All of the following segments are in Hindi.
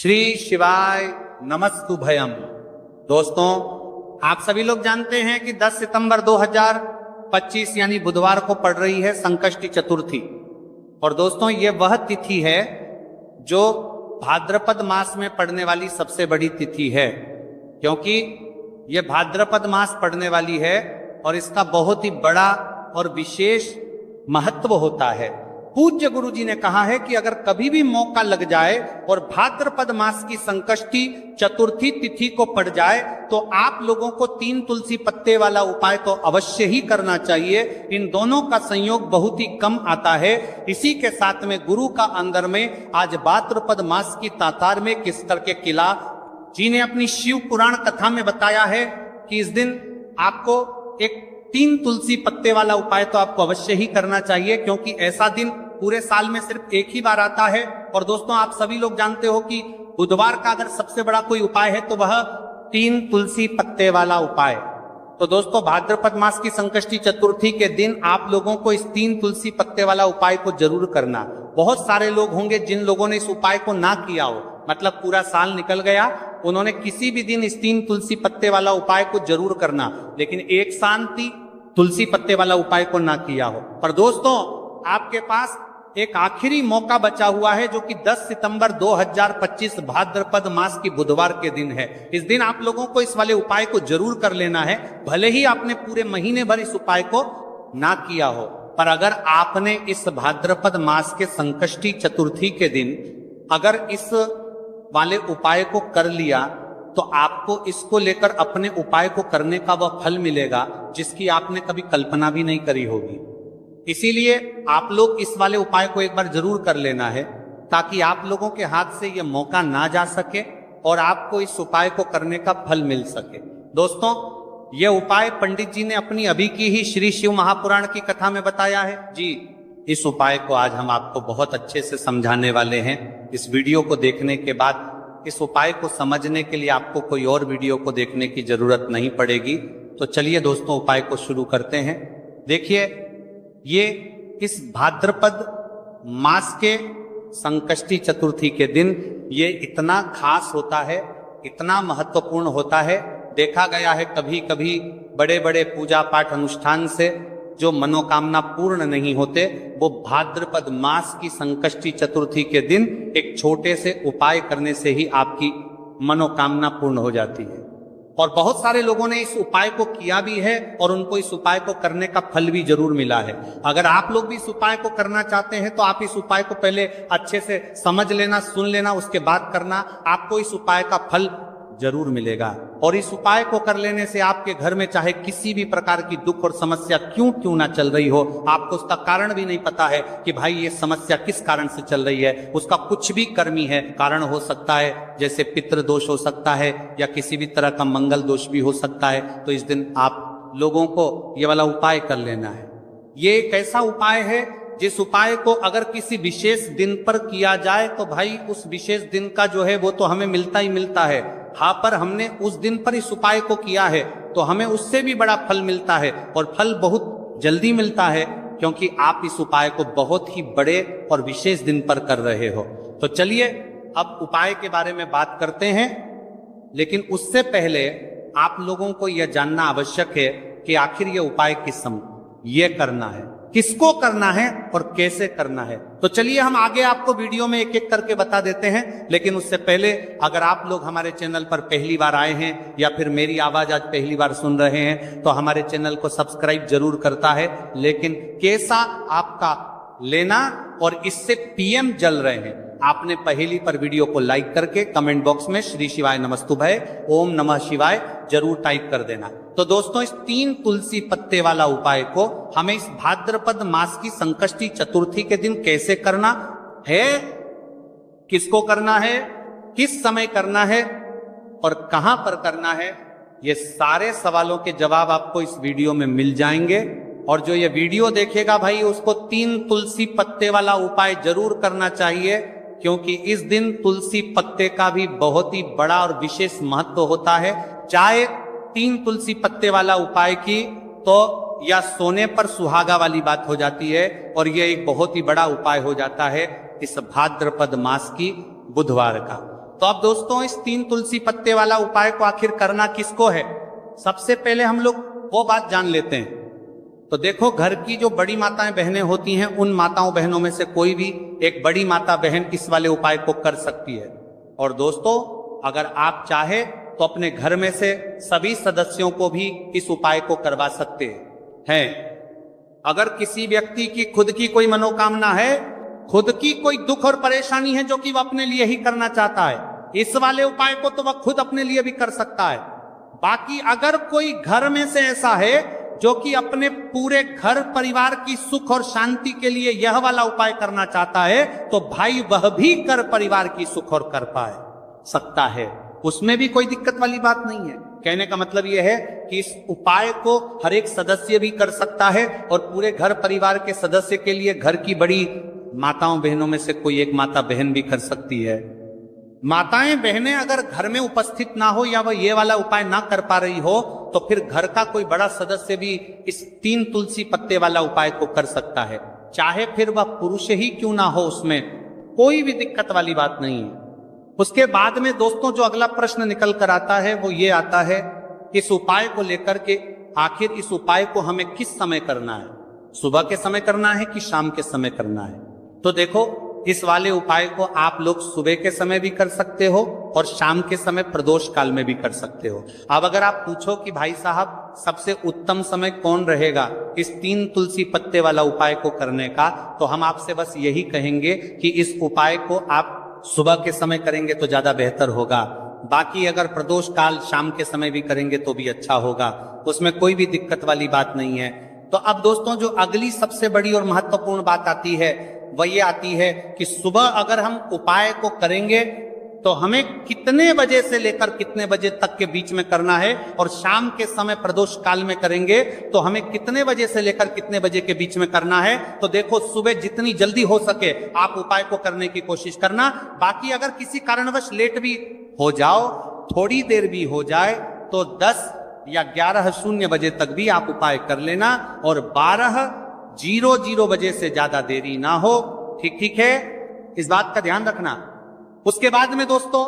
श्री शिवाय नमस्तुभयम। दोस्तों, आप सभी लोग जानते हैं कि 10 सितंबर 2025 यानी बुधवार को पड़ रही है संकष्टी चतुर्थी। और दोस्तों, ये वह तिथि है जो भाद्रपद मास में पड़ने वाली सबसे बड़ी तिथि है, क्योंकि ये भाद्रपद मास पड़ने वाली है और इसका बहुत ही बड़ा और विशेष महत्व होता है। पूज्य गुरु जी ने कहा है कि अगर कभी भी मौका लग जाए और भाद्रपद मास की संकष्टी चतुर्थी तिथि को पड़ जाए तो आप लोगों को 3 तुलसी पत्ते वाला उपाय तो अवश्य ही करना चाहिए। इन दोनों का संयोग बहुत ही कम आता है। इसी के साथ में गुरु का अंदर में आज भाद्रपद मास की तातार में किस करके किला जी ने अपनी शिव पुराण कथा में बताया है कि इस दिन आपको एक 3 तुलसी पत्ते वाला उपाय तो आपको अवश्य ही करना चाहिए, क्योंकि ऐसा दिन पूरे साल में सिर्फ एक ही बार आता है। और दोस्तों, आप सभी लोग जानते हो कि बुधवार का अगर सबसे बड़ा कोई उपाय है तो वह 3 तुलसी पत्ते वाला उपाय। तो दोस्तों, भाद्रपद मास की संकष्टी चतुर्थी के दिन आप लोगों को इस 3 तुलसी पत्ते वाला उपाय को जरूर करना। बहुत सारे लोग होंगे जिन लोगों ने इस उपाय को ना किया हो, मतलब पूरा साल निकल गया, उन्होंने किसी भी दिन इस 3 तुलसी पत्ते वाला उपाय को जरूर करना, लेकिन एक शांति तुलसी पत्ते वाला उपाय को ना किया हो। पर दोस्तों, आपके पास एक आखिरी मौका बचा हुआ है, जो कि 10 सितंबर 2025 भाद्रपद मास की बुधवार के दिन है। इस दिन आप लोगों को इस वाले उपाय को जरूर कर लेना है, भले ही आपने पूरे महीने भर इस उपाय को ना किया हो। पर अगर आपने इस भाद्रपद मास के संकष्टी चतुर्थी के दिन अगर इस वाले उपाय को कर लिया तो आपको इसको लेकर अपने उपाय को करने का वह फल मिलेगा जिसकी आपने कभी कल्पना भी नहीं करी होगी। इसीलिए आप लोग इस वाले उपाय को एक बार जरूर कर लेना है, ताकि आप लोगों के हाथ से यह मौका ना जा सके और आपको इस उपाय को करने का फल मिल सके। दोस्तों, यह उपाय पंडित जी ने अपनी अभी की ही श्री शिव महापुराण की कथा में बताया है जी। इस उपाय को आज हम आपको बहुत अच्छे से समझाने वाले हैं। इस वीडियो को देखने के बाद इस उपाय को समझने के लिए आपको कोई और वीडियो को देखने की जरूरत नहीं पड़ेगी। तो चलिए दोस्तों, उपाय को शुरू करते हैं। देखिए, ये इस भाद्रपद मास के संकष्टी चतुर्थी के दिन ये इतना खास होता है, इतना महत्वपूर्ण होता है। देखा गया है कभी कभी बड़े बड़े पूजा पाठ अनुष्ठान से जो मनोकामना पूर्ण नहीं होते, वो भाद्रपद मास की संकष्टी चतुर्थी के दिन एक छोटे से उपाय करने से ही आपकी मनोकामना पूर्ण हो जाती है। और बहुत सारे लोगों ने इस उपाय को किया भी है और उनको इस उपाय को करने का फल भी जरूर मिला है। अगर आप लोग भी इस उपाय को करना चाहते हैं तो आप इस उपाय को पहले अच्छे से समझ लेना, सुन लेना, उसके बाद करना। आपको इस उपाय का फल जरूर मिलेगा। और इस उपाय को कर लेने से आपके घर में चाहे किसी भी प्रकार की दुख और समस्या क्यों ना चल रही हो, आपको उसका कारण भी नहीं पता है कि भाई ये समस्या किस कारण से चल रही है, उसका कुछ भी कर्मी है कारण हो सकता है, जैसे पितृ दोष हो सकता है या किसी भी तरह का मंगल दोष भी हो सकता है। तो इस दिन आप लोगों को ये वाला उपाय कर लेना है। ये एक ऐसा उपाय है जिस उपाय को अगर किसी विशेष दिन पर किया जाए तो भाई उस विशेष दिन का जो है वो तो हमें मिलता ही मिलता है। हाँ, पर हमने उस दिन पर इस उपाय को किया है तो हमें उससे भी बड़ा फल मिलता है, और फल बहुत जल्दी मिलता है, क्योंकि आप इस उपाय को बहुत ही बड़े और विशेष दिन पर कर रहे हो। तो चलिए अब उपाय के बारे में बात करते हैं, लेकिन उससे पहले आप लोगों को यह जानना आवश्यक है कि आखिर यह उपाय किस समय ये करना है, किसको करना है और कैसे करना है। तो चलिए हम आगे आपको वीडियो में एक एक करके बता देते हैं। लेकिन उससे पहले अगर आप लोग हमारे चैनल पर पहली बार आए हैं या फिर मेरी आवाज आज पहली बार सुन रहे हैं तो हमारे चैनल को सब्सक्राइब जरूर करता है, लेकिन कैसा आपका लेना और इससे पीएम जल रहे हैं, आपने पहली पर वीडियो को लाइक करके कमेंट बॉक्स में श्री शिवाय नमस्तुभय ओम नमः शिवाय जरूर टाइप कर देना। तो दोस्तों, इस 3 तुलसी पत्ते वाला उपाय को हमें इस भाद्रपद मास की संकष्टी चतुर्थी के दिन कैसे करना है, किसको करना है, किस समय करना है और कहां पर करना है, ये सारे सवालों के जवाब आपको इस वीडियो में मिल जाएंगे। और जो ये वीडियो देखेगा भाई, उसको 3 तुलसी पत्ते वाला उपाय जरूर करना चाहिए, क्योंकि इस दिन तुलसी पत्ते का भी बहुत ही बड़ा और विशेष महत्व होता है। चाहे 3 तुलसी पत्ते वाला उपाय की तो या सोने पर सुहागा वाली बात हो जाती है, और यह एक बहुत ही बड़ा उपाय हो जाता है इस भाद्रपद मास की बुधवार का। तो अब दोस्तों इस 3 तुलसी पत्ते वाला उपाय को आखिर करना किसको है, सबसे पहले हम लोग वो बात जान लेते हैं। तो देखो, घर की जो बड़ी माताएं बहनें होती हैं, उन माताओं बहनों में से कोई भी एक बड़ी माता बहन इस वाले उपाय को कर सकती है। और दोस्तों, अगर आप चाहे तो अपने घर में से सभी सदस्यों को भी इस उपाय को करवा सकते हैं। अगर किसी व्यक्ति की खुद की कोई मनोकामना है, खुद की कोई दुख और परेशानी है जो कि वह अपने लिए ही करना चाहता है, इस वाले उपाय को तो वह खुद अपने लिए भी कर सकता है। बाकी अगर कोई घर में से ऐसा है जो कि अपने पूरे घर परिवार की सुख और शांति के लिए यह वाला उपाय करना चाहता है, तो भाई वह भी कर परिवार की सुख और कर पाए सकता है, उसमें भी कोई दिक्कत वाली बात नहीं है। कहने का मतलब यह है कि इस उपाय को हर एक सदस्य भी कर सकता है और पूरे घर परिवार के सदस्य के लिए घर की बड़ी माताओं बहनों में से कोई एक माता बहन भी कर सकती है। माताएं बहनें अगर घर में उपस्थित ना हो या वह ये वाला उपाय ना कर पा रही हो, तो फिर घर का कोई बड़ा सदस्य भी इस 3 तुलसी पत्ते वाला उपाय को कर सकता है, चाहे फिर वह पुरुष ही क्यों ना हो, उसमें कोई भी दिक्कत वाली बात नहीं है। उसके बाद में दोस्तों जो अगला प्रश्न निकल कर आता है वो ये आता है, इस उपाय को लेकर के आखिर इस उपाय को हमें किस समय करना है, सुबह के समय करना है कि शाम के समय करना है। तो देखो, इस वाले उपाय को आप लोग सुबह के समय भी कर सकते हो और शाम के समय प्रदोष काल में भी कर सकते हो। अब अगर आप पूछो कि भाई साहब सबसे उत्तम समय कौन रहेगा इस 3 तुलसी पत्ते वाला उपाय को करने का, तो हम आपसे बस यही कहेंगे कि इस उपाय को आप सुबह के समय करेंगे तो ज्यादा बेहतर होगा। बाकी अगर प्रदोष काल शाम के समय भी करेंगे तो भी अच्छा होगा, उसमें कोई भी दिक्कत वाली बात नहीं है। तो अब दोस्तों जो अगली सबसे बड़ी और महत्वपूर्ण बात आती है वह ये आती है कि सुबह अगर हम उपाय को करेंगे तो हमें कितने बजे से लेकर कितने बजे तक के बीच में करना है, और शाम के समय प्रदोष काल में करेंगे तो हमें कितने बजे से लेकर कितने बजे के बीच में करना है। तो देखो, सुबह जितनी जल्दी हो सके आप उपाय को करने की कोशिश करना। बाकी अगर किसी कारणवश लेट भी हो जाओ, थोड़ी देर भी हो जाए, तो 10 या 11:00 बजे तक भी आप उपाय कर लेना, और 12:00 बजे से ज्यादा देरी ना हो। ठीक है, इस बात का ध्यान रखना। उसके बाद में दोस्तों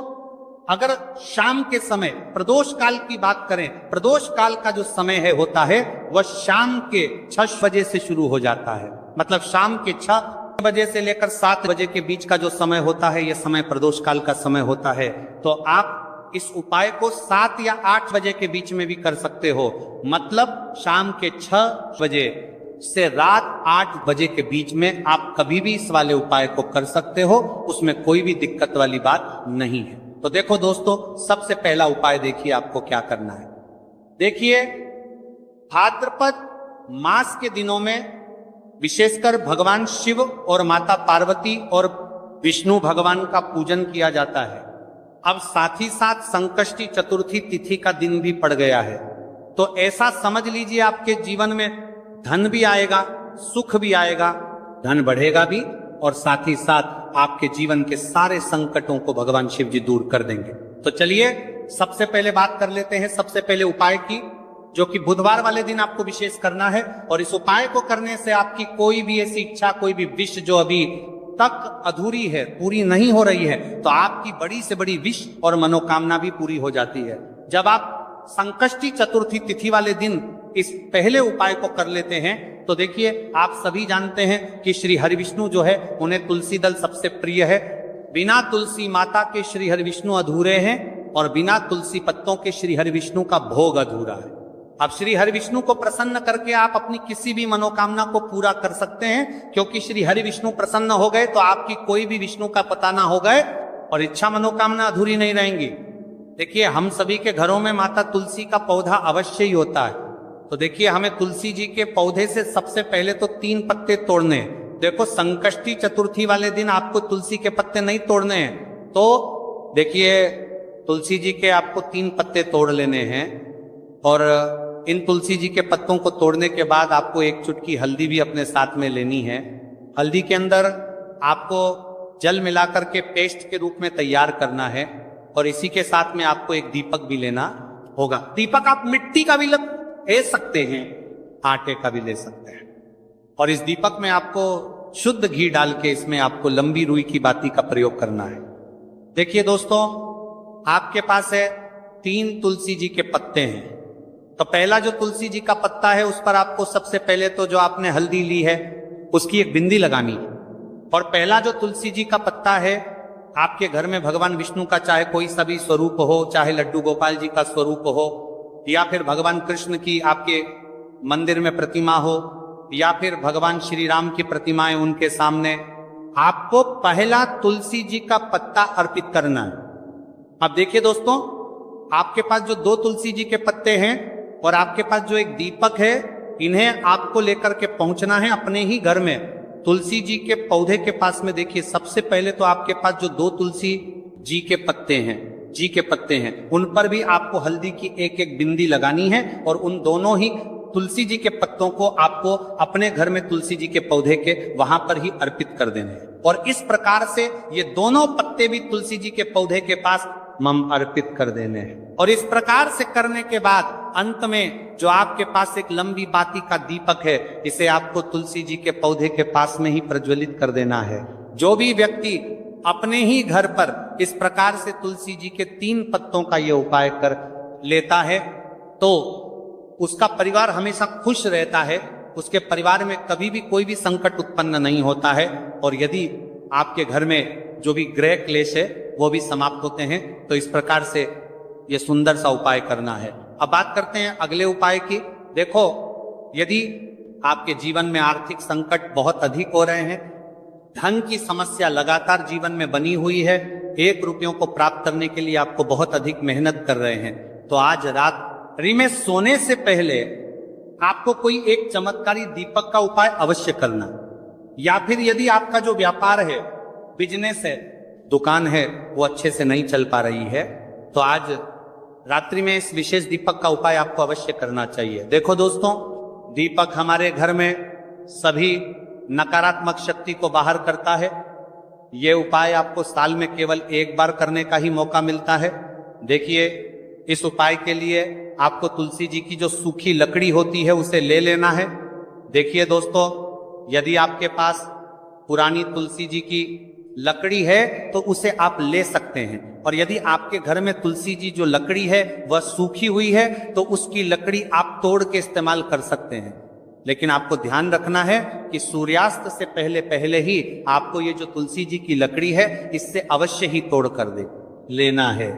अगर शाम के समय प्रदोष काल की बात करें, प्रदोष काल का जो समय है होता है वह शाम के 6 बजे से शुरू हो जाता है। मतलब शाम के 6 बजे से लेकर 7 बजे के बीच का जो समय होता है, यह समय प्रदोष काल का समय होता है। तो आप इस उपाय को 7 या 8 बजे के बीच में भी कर सकते हो। मतलब शाम के 6 बजे से रात 8 बजे के बीच में आप कभी भी इस वाले उपाय को कर सकते हो, उसमें कोई भी दिक्कत वाली बात नहीं है। तो देखो दोस्तों, सबसे पहला उपाय देखिए आपको क्या करना है। देखिए, भाद्रपद मास के दिनों में विशेषकर भगवान शिव और माता पार्वती और विष्णु भगवान का पूजन किया जाता है। अब साथ ही साथ संकष्टी चतुर्थी तिथि का दिन भी पड़ गया है, तो ऐसा समझ लीजिए आपके जीवन में धन भी आएगा, सुख भी आएगा, धन बढ़ेगा भी, और साथ ही साथ आपके जीवन के सारे संकटों को भगवान शिव जी दूर कर देंगे। तो चलिए सबसे पहले बात कर लेते हैं सबसे पहले उपाय की, जो कि बुधवार वाले दिन आपको विशेष करना है। और इस उपाय को करने से आपकी कोई भी ऐसी इच्छा, कोई भी विश जो अभी तक अधूरी है, पूरी नहीं हो रही है, तो आपकी बड़ी से बड़ी विश और मनोकामना भी पूरी हो जाती है। जब आप संकष्टी चतुर्थी तिथि वाले दिन इस पहले उपाय को कर लेते हैं, तो देखिए आप सभी जानते हैं कि श्री हरिविष्णु जो है उन्हें तुलसी दल सबसे प्रिय है। बिना तुलसी माता के श्री हरिविष्णु अधूरे हैं, और बिना तुलसी पत्तों के श्री हरिविष्णु का भोग अधूरा है। अब श्री हरिविष्णु को प्रसन्न करके आप अपनी किसी भी मनोकामना को पूरा कर सकते हैं, क्योंकि श्री हरिविष्णु प्रसन्न हो गए तो आपकी कोई भी विष्णु का पता ना हो गए और इच्छा मनोकामना अधूरी नहीं रहेंगी। देखिए, हम सभी के घरों में माता तुलसी का पौधा अवश्य ही होता है। तो देखिए, हमें तुलसी जी के पौधे से सबसे पहले तो 3 पत्ते तोड़ने हैं। देखो, संकष्टी चतुर्थी वाले दिन आपको तुलसी के पत्ते नहीं तोड़ने हैं, तो देखिए तुलसी जी के आपको 3 पत्ते तोड़ लेने हैं, और इन तुलसी जी के पत्तों को तोड़ने के बाद आपको 1 चुटकी हल्दी भी अपने साथ में लेनी है। हल्दी के अंदर आपको जल मिलाकर के पेस्ट के रूप में तैयार करना है, और इसी के साथ में आपको एक दीपक भी लेना होगा। दीपक आप मिट्टी का भी ले सकते हैं, आटे का भी ले सकते हैं, और इस दीपक में आपको शुद्ध घी डाल के इसमें आपको लंबी रुई की बाती का प्रयोग करना है। देखिए दोस्तों, आपके पास है 3 तुलसी जी के पत्ते हैं। तो पहला जो तुलसी जी का पत्ता है उस पर आपको सबसे पहले तो जो आपने हल्दी ली है उसकी एक बिंदी लगानी है। और पहला जो तुलसी जी का पत्ता है, आपके घर में भगवान विष्णु का चाहे कोई सा भी स्वरूप हो, चाहे लड्डू गोपाल जी का स्वरूप हो, या फिर भगवान कृष्ण की आपके मंदिर में प्रतिमा हो, या फिर भगवान श्री राम की प्रतिमाएं उनके सामने, आपको पहला तुलसी जी का पत्ता अर्पित करना है। अब देखिए दोस्तों, आपके पास जो 2 तुलसी जी के पत्ते हैं और आपके पास जो एक दीपक है, इन्हें आपको लेकर के पहुंचना है अपने ही घर में तुलसी जी के पौधे के पास में। देखिए, सबसे पहले तो आपके पास जो 2 तुलसी जी के पत्ते हैं उन पर भी आपको हल्दी की एक एक बिंदी लगानी है और उन दोनों ही तुलसी जी के पत्तों को आपको अपने घर में तुलसी जी के पौधे के वहां पर ही अर्पित कर देने हैं। और इस प्रकार से ये दोनों पत्ते भी तुलसी जी के पौधे के पास मम अर्पित कर देने हैं। और इस प्रकार से करने के बाद अंत में जो आपके पास एक लंबी बाती का दीपक है, इसे आपको तुलसी जी के पौधे के पास में ही प्रज्वलित कर देना है। जो भी व्यक्ति अपने ही घर पर इस प्रकार से तुलसी जी के 3 पत्तों का ये उपाय कर लेता है तो उसका परिवार हमेशा खुश रहता है, उसके परिवार में कभी भी कोई भी संकट उत्पन्न नहीं होता है। और यदि आपके घर में जो भी ग्रह क्लेश है वो भी समाप्त होते हैं। तो इस प्रकार से ये सुंदर सा उपाय करना है। अब बात करते हैं अगले उपाय की। देखो, यदि आपके जीवन में आर्थिक संकट बहुत अधिक हो रहे हैं, धन की समस्या लगातार जीवन में बनी हुई है, 1 रुपयों को प्राप्त करने के लिए आपको बहुत अधिक मेहनत कर रहे हैं, तो आज रात्रि में सोने से पहले आपको कोई एक चमत्कारी दीपक का उपाय अवश्य करना। या फिर यदि आपका जो व्यापार है, बिजनेस है, दुकान है, वो अच्छे से नहीं चल पा रही है, तो आज रात्रि में इस विशेष दीपक का उपाय आपको अवश्य करना चाहिए। देखो दोस्तों, दीपक हमारे घर में सभी नकारात्मक शक्ति को बाहर करता है। ये उपाय आपको साल में केवल 1 बार करने का ही मौका मिलता है। देखिए, इस उपाय के लिए आपको तुलसी जी की जो सूखी लकड़ी होती है उसे ले लेना है। देखिए दोस्तों, यदि आपके पास पुरानी तुलसी जी की लकड़ी है तो उसे आप ले सकते हैं, और यदि आपके घर में तुलसी जी जो लकड़ी है वह सूखी हुई है तो उसकी लकड़ी आप तोड़ के इस्तेमाल कर सकते हैं। लेकिन आपको ध्यान रखना है कि सूर्यास्त से पहले पहले ही आपको ये जो तुलसी जी की लकड़ी है इससे अवश्य ही तोड़ कर दे लेना है।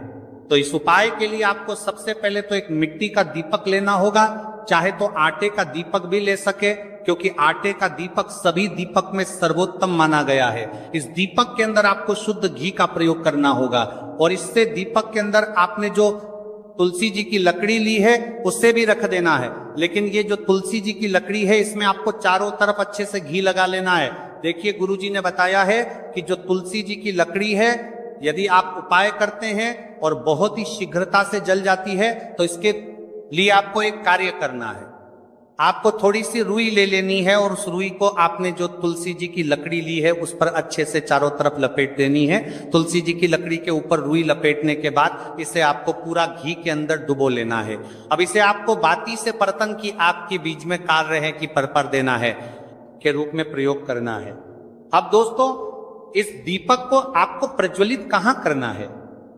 तो इस उपाय के लिए आपको सबसे पहले तो एक मिट्टी का दीपक लेना होगा, चाहे तो आटे का दीपक भी ले सके, क्योंकि आटे का दीपक सभी दीपक में सर्वोत्तम माना गया है। इस दीपक के अंदर आपको शुद्ध घी का प्रयोग करना होगा, और इससे दीपक के अंदर आपने जो तुलसी जी की लकड़ी ली है उसे भी रख देना है। लेकिन ये जो तुलसी जी की लकड़ी है इसमें आपको चारों तरफ अच्छे से घी लगा लेना है। देखिए, गुरु जी ने बताया है कि जो तुलसी जी की लकड़ी है, यदि आप उपाय करते हैं और बहुत ही शीघ्रता से जल जाती है, तो इसके लिए आपको एक कार्य करना है। आपको थोड़ी सी रुई ले लेनी है और उस रुई को आपने जो तुलसी जी की लकड़ी ली है उस पर अच्छे से चारों तरफ लपेट देनी है। तुलसी जी की लकड़ी के ऊपर रुई लपेटने के बाद इसे आपको पूरा घी के अंदर डुबो लेना है। अब इसे आपको बाती से बर्तन की आग के बीच में कार रहे कि पर देना है के रूप में प्रयोग करना है। अब दोस्तों, इस दीपक को आपको प्रज्वलित कहां करना है?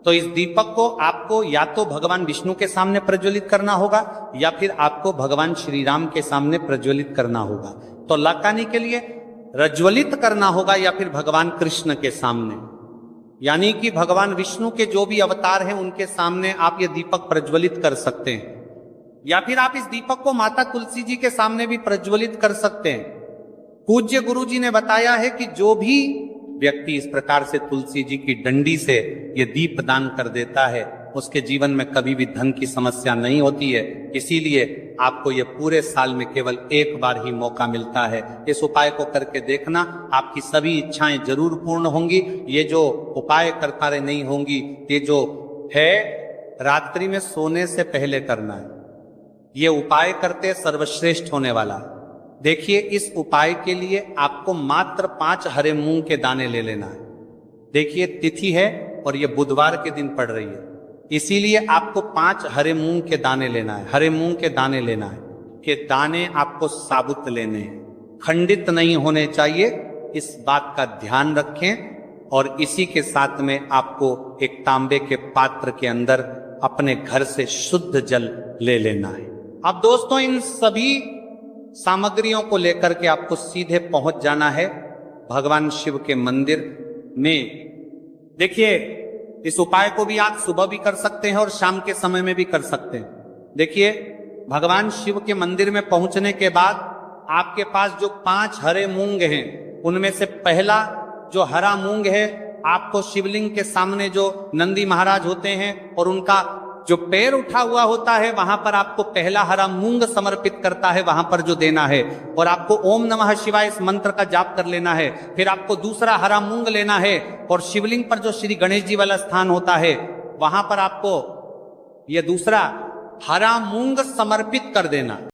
तो इस दीपक को आपको या तो भगवान विष्णु के सामने प्रज्वलित करना होगा या फिर आपको भगवान श्री राम के सामने प्रज्वलित करना होगा। तो लाकानी के लिए प्रज्वलित करना होगा या फिर भगवान कृष्ण के सामने, यानी कि भगवान विष्णु के जो भी अवतार हैं उनके सामने आप ये दीपक प्रज्वलित कर सकते हैं, या फिर आप इस दीपक को माता तुलसी जी के सामने भी प्रज्वलित कर सकते हैं। पूज्य गुरु जी ने बताया है कि जो भी व्यक्ति इस प्रकार से तुलसी जी की डंडी से ये दीप दान कर देता है उसके जीवन में कभी भी धन की समस्या नहीं होती है। इसीलिए आपको ये पूरे साल में केवल 1 बार ही मौका मिलता है। इस उपाय को करके देखना, आपकी सभी इच्छाएं जरूर पूर्ण होंगी। ये जो उपाय कर पा रहे नहीं होंगी, ये जो है रात्रि में सोने से पहले करना है। ये उपाय करते सर्वश्रेष्ठ होने वाला। देखिए, इस उपाय के लिए आपको मात्र 5 हरे मूंग के दाने ले लेना है। देखिए, तिथि है और ये बुधवार के दिन पड़ रही है, इसीलिए आपको 5 हरे मूंग के दाने लेना है। हरे मूंग के दाने लेना है कि दाने आपको साबुत लेने हैं, खंडित नहीं होने चाहिए। इस बात का ध्यान रखें। और इसी के साथ में आपको एक तांबे के पात्र के अंदर अपने घर से शुद्ध जल ले लेना है। अब दोस्तों इन सभी सामग्रियों को लेकर के आपको सीधे पहुंच जाना है भगवान शिव के मंदिर में। देखिए इस उपाय को भी आप सुबह भी कर सकते हैं और शाम के समय में भी कर सकते हैं। देखिए भगवान शिव के मंदिर में पहुंचने के बाद आपके पास जो 5 हरे मूंग हैं उनमें से पहला जो हरा मूंग है आपको शिवलिंग के सामने जो नंदी महाराज होते हैं और उनका जो पैर उठा हुआ होता है वहां पर आपको पहला हरा मूंग समर्पित करता है, वहां पर जो देना है। और आपको ओम नमः शिवाय इस मंत्र का जाप कर लेना है। फिर आपको दूसरा हरा मूंग लेना है और शिवलिंग पर जो श्री गणेश जी वाला स्थान होता है वहां पर आपको यह दूसरा हरा मूंग समर्पित कर देना।